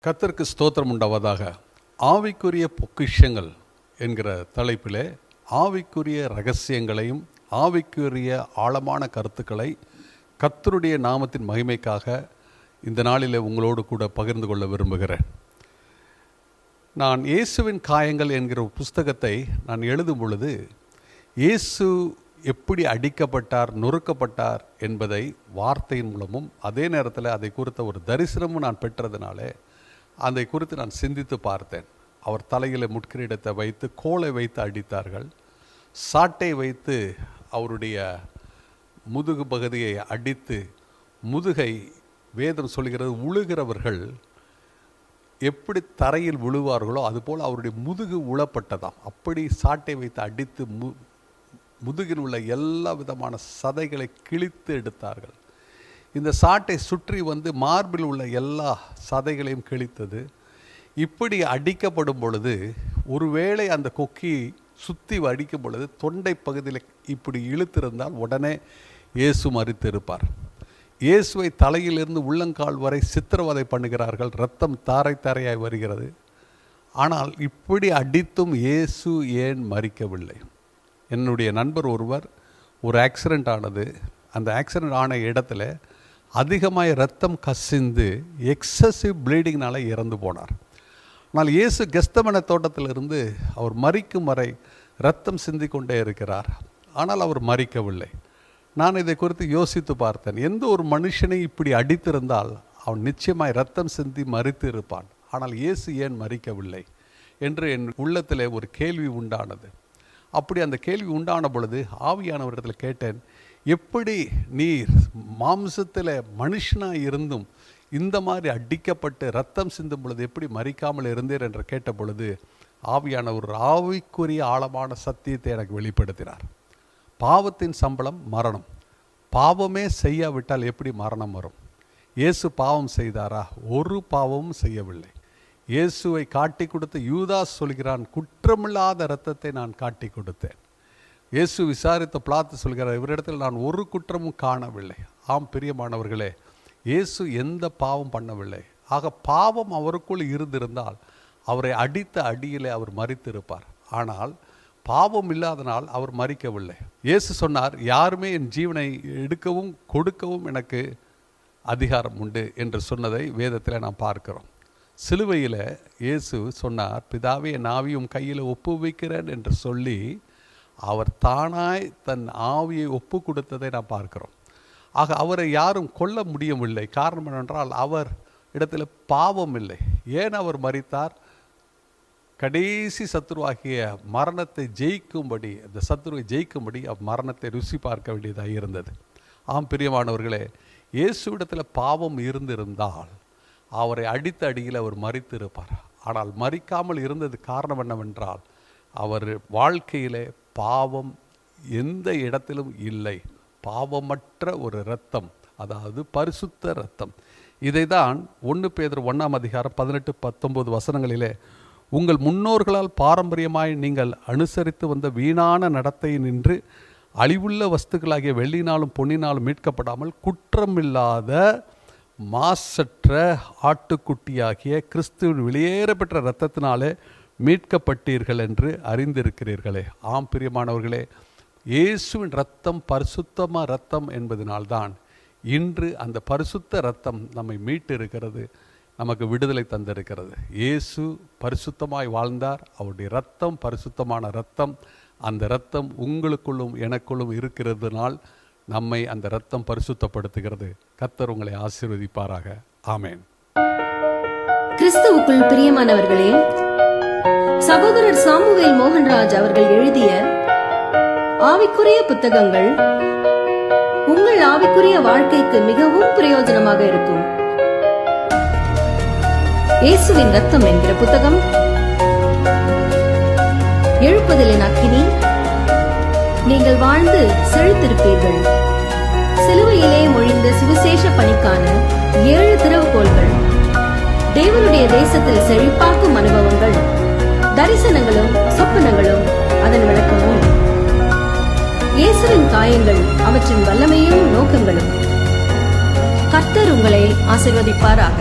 கர்த்தருக்கு ஸ்தோத்திரம் உண்டாவதாக. ஆவிக்குரிய பொக்கிஷங்கள் என்கிற தலைப்பிலே ஆவிக்குரிய ரகசியங்களையும் ஆவிக்குரிய ஆழமான கருத்துக்களை கர்த்தருடைய நாமத்தின் மகிமைக்காக இந்த நாளில் உங்களோடு கூட பகிர்ந்து கொள்ள விரும்புகிறேன். நான் இயேசுவின் காயங்கள் என்கிற புஸ்தகத்தை நான் எழுதும் பொழுது இயேசு எப்படி அடிக்கப்பட்டார், நொறுக்கப்பட்டார் என்பதை வார்த்தையின் மூலமும் அதே நேரத்தில் அதை குறித்த ஒரு தரிசனமும் நான் பெற்றதுனாலே அதை குறித்து நான் சிந்தித்து பார்த்தேன். அவர் தலையில் முட்கிரீடத்தை வைத்து கோலை வைத்து அடித்தார்கள், சாட்டை வைத்து அவருடைய முதுகு பகுதியை அடித்து முதுகை வேதம் சொல்கிறது உழுகிறவர்கள் எப்படி தரையில் விழுவார்களோ அதுபோல் அவருடைய முதுகு உழப்பட்டதாம். அப்படி சாட்டை வைத்து அடித்து முதுகில் உள்ள எல்லா விதமான சதைகளை கிழித்து எடுத்தார்கள். இந்த சாட்டை சுற்றி மார்பில் உள்ள எல்லா சதைகளையும் கிழித்தது. இப்படி அடிக்கப்படும் பொழுது ஒருவேளை அந்த கொக்கி சுற்றி அடிக்கும் பொழுது தொண்டை பகுதியில் இப்படி இழுத்திருந்தால் உடனே இயேசு மரித்திருப்பார். இயேசுவை தலையிலிருந்து உள்ளங்கால் வரை சித்திரவதை பண்ணுகிறார்கள், இரத்தம் தாரை தாரையாய் வருகிறது. ஆனால் இப்படி அடித்தும் இயேசு ஏன் மரிக்கவில்லை? என்னுடைய நண்பர் ஒருவர் ஒரு ஆக்சிடெண்ட் ஆனது. அந்த ஆக்சிடெண்ட் ஆன இடத்துல அதிகமாக இரத்தம் கசிந்து எக்ஸசிவ் ப்ளீடிங்னால இறந்து போனார். ஆனால் இயேசு கெத்செமனே தோட்டத்திலிருந்து அவர் மரிக்கும் வரை இரத்தம் சிந்தி கொண்டே இருக்கிறார். ஆனால் அவர் மரிக்கவில்லை. நான் இதை குறித்து யோசித்து பார்த்தேன். எந்த ஒரு மனுஷனை இப்படி அடித்திருந்தால் அவன் நிச்சயமாய் இரத்தம் சிந்தி மரித்து இருப்பான். ஆனால் இயேசு ஏன் மரிக்கவில்லை என்று என் உள்ளத்தில் ஒரு கேள்வி உண்டானது. அப்படி அந்த கேள்வி உண்டான பொழுது ஆவியானவரிடத்தில் கேட்டேன், எப்படி நீர் மாம்சத்தில் மனுஷனாக இருந்தும் இந்த மாதிரி அடிக்கப்பட்டு ரத்தம் சிந்தும் பொழுது எப்படி மரிக்காமல் இருந்தீர் என்று கேட்ட பொழுது ஆவியானவர் ஆவிக்குரிய ஆழமான சத்தியத்தை எனக்கு வெளிப்படுத்தினார். பாவத்தின் சம்பளம் மரணம். பாவமே செய்யாவிட்டால் எப்படி மரணம் வரும்? இயேசு பாவம் செய்தாரா? ஒரு பாவமும் செய்யவில்லை. இயேசுவை காட்டி கொடுத்து யூதாஸ் சொல்கிறான், குற்றமில்லாத இரத்தத்தை நான் காட்டி கொடுத்தேன். இயேசு விசாரித்த பிலாத்து சொல்கிறார், இவரிடத்தில் நான் ஒரு குற்றமும் காணவில்லை. ஆம் பிரியமானவர்களே, இயேசு எந்த பாவம் பண்ணவில்லை. ஆக பாவம் அவருக்குள் இருந்திருந்தால் அவரை அடித்த அடியிலே அவர் மரித்திருப்பார். ஆனால் பாவம் இல்லாதனால் அவர் மரிக்கவில்லை. இயேசு சொன்னார், யாருமே என் ஜீவனை எடுக்கவும் கொடுக்கவும் எனக்கு அதிகாரம் உண்டு என்று சொன்னதை வேதத்தில் நாம் பார்க்கிறோம். சிலுவையில் இயேசு சொன்னார், பிதாவே என் ஆவியும் கையில் ஒப்பு வைக்கிறேன் என்று சொல்லி அவர் தானாய் தன் ஆவியை ஒப்பு கொடுத்ததை நாம் பார்க்கிறோம். ஆக அவரை யாரும் கொல்ல முடியவில்லை. காரணம் என்னவென்றால் அவர் இடத்துல பாவம் இல்லை. ஏன் அவர் மரித்தார்? கடைசி சத்துருவாகிய மரணத்தை ஜெயிக்கும்படி, அந்த சத்துருவை ஜெயிக்கும்படி மரணத்தை ருசி பார்க்க வேண்டியதாக இருந்தது. ஆம் பிரியமானவர்களே, இயேசுவிடத்தில் பாவம் இருந்திருந்தால் அவரை அடித்த அடியில் அவர் மரித்திருப்பார். ஆனால் மரிக்காமல் இருந்தது காரணம் என்னவென்றால் அவர் வாழ்க்கையிலே பாவம் எந்த இடத்திலும் இல்லை. பாவமற்ற ஒரு இரத்தம், அதாவது பரிசுத்த இரத்தம். இதை தான் 1 பேதுரு 1:18-19 வசனங்களிலே, உங்கள் முன்னோர்களால் பாரம்பரியமாய் நீங்கள் அனுசரித்து வந்த வீணான நடத்தை நின்று அழிவுள்ள வஸ்துக்களாகிய வெள்ளினாலும் பொன்னினாலும் மீட்கப்படாமல் குற்றமில்லாத மாசற்ற ஆட்டுக்குட்டியாகிய கிறிஸ்துவின் வெளியேறப்பெற்ற இரத்தத்தினாலே மீட்கப்பட்டீர்கள் என்று அறிந்திருக்கிறீர்களே. ஆம் பிரியமானவர்களே, இயேசுவின் இரத்தம் பரிசுத்தமாக இரத்தம் என்பதனால்தான் இன்று அந்த பரிசுத்த இரத்தம் நம்மை மீட்டு இருக்கிறது, நமக்கு விடுதலை தந்திருக்கிறது. இயேசு பரிசுத்தமாய் வாழ்ந்தார். அவருடைய இரத்தம் பரிசுத்தமான இரத்தம். அந்த இரத்தம் உங்களுக்குள்ளும் எனக்குள்ளும் இருக்கிறதுனால் நம்மை அந்த இரத்தம் பரிசுத்தப்படுத்துகிறது. கர்த்தர் உங்களை ஆசீர்வதிப்பாராக. ஆமென். கிறிஸ்துவுக்குள் பிரியமானவர்களே, சகோதரர் சாமுவேல் மோகன்ராஜ் அவர்கள் எழுதிய ஆவிக்குரிய புத்தகங்கள் உங்கள் ஆவிக்குரிய வாழ்க்கைக்கு மிகவும் பிரயோஜனமாக இருக்கும். இயேசுவின் ரத்தம் என்கிற புத்தகம், எழுப்புதலின் அக்கினி, நீங்கள் வாழ்ந்து செழித்திருப்பீர்கள், சிலுவையிலே மொழிந்த சுவிசேஷ பணிக்கான 7 திறவுகோல்கள், தேவனுடைய தேசத்தில் செழிப்பாக்கும் அனுபவங்கள், தரிசனங்களும் சொப்பனங்களும் அதன் விளக்கமும், இயேசுவின் காயங்கள் அவற்றின் வல்லமையும் நோக்கங்களும். கர்த்தர் உங்களை ஆசீர்வதிப்பாராக.